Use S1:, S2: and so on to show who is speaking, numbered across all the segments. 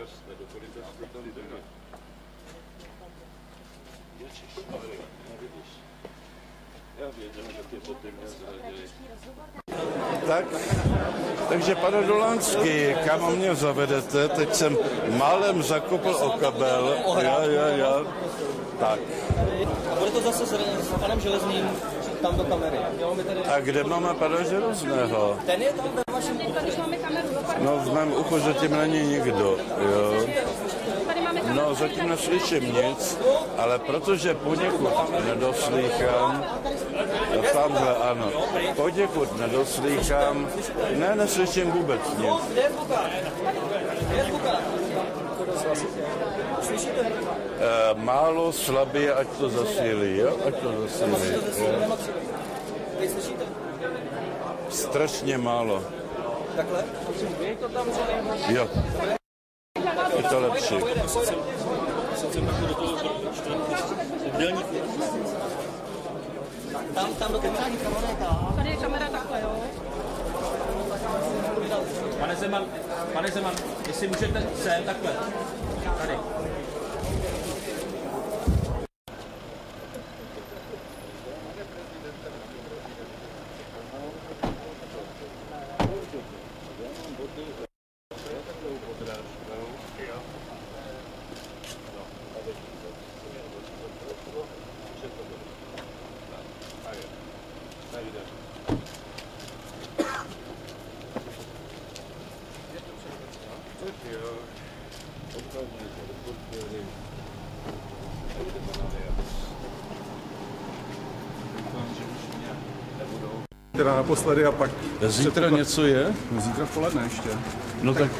S1: jasné, dokud to tam jde. Ježiš, nevidíš. Já věděl, že ty boty mě zradili. Takže pane Dolanský, kam mě zavedete? Teď jsem málem zakopl o kabel. Jo. Tak.
S2: A bude to zase s panem Železným tam do kamery. Jo,
S1: A kde máme pana Železného?
S2: Ten je tam ve vašem uchu.
S1: No v mém uchu zatím není nikdo. Jo. No zatím neslyším nic, ale protože poněkud nedoslýchám, tamhle ano, poněkud nedoslýchám, neslyším vůbec nic. Málo, slabě, ať to zasílí, jo? Ať to zasílí. Strašně málo.
S2: Takhle?
S1: Jo. Je to lepší.
S2: Tam do kamera.
S3: Tady je kamera takhle, jo?
S2: Pane Zeman, jestli můžete sem takhle. Tady.
S4: Teda naposledy a pak...
S1: Zítra něco je?
S4: Zítra v poledne ještě.
S1: No tak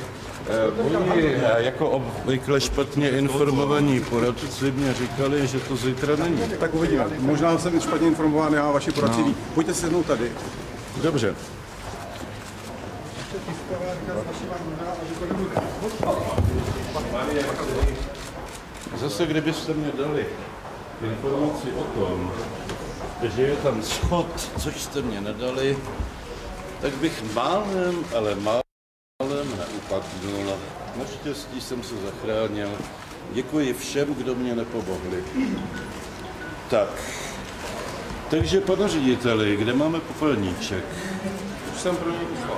S1: oni jako obvykle špatně informovaní poradci mě říkali, že to zítra není.
S4: Tak uvidíme. Možná jsem špatně informován, já vaši poradci ví. Pojďte si sednout tady.
S1: Dobře. Zase kdybyste mě dali informaci o tom, že je tam schod, což jste mě nedali, tak bych málem, ale málem neupadnul. Naštěstí jsem se zachránil. Děkuji všem, kdo mě nepomohli. Tak. Takže, pane řediteli, kde máme popelníček?
S4: Už jsem pro něj poslal.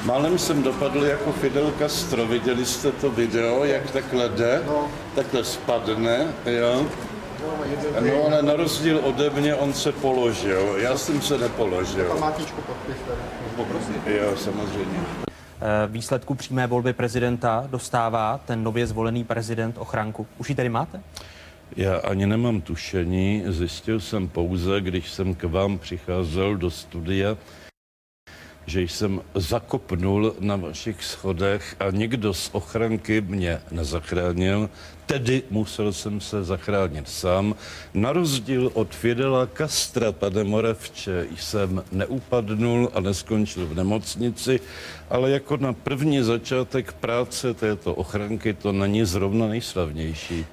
S1: Málem jsem dopadl jako Fidel Castro. Viděli jste to video, jak takhle jde? No. Takhle spadne, jo? No, ale na rozdíl ode mě, on se položil. Já jsem se nepoložil.
S4: Památičku podpis tady.
S1: Jo, samozřejmě.
S5: Výsledku přímé volby prezidenta dostává ten nově zvolený prezident ochranku. Už ji tedy máte?
S1: Já ani nemám tušení. Zjistil jsem pouze, když jsem k vám přicházel do studia, že jsem zakopnul na vašich schodech a nikdo z ochranky mě nezachránil, tedy musel jsem se zachránit sám. Na rozdíl od Fidela Castra, pane Moravče, jsem neupadnul a neskončil v nemocnici, ale jako na první začátek práce této ochranky to není zrovna nejslavnější.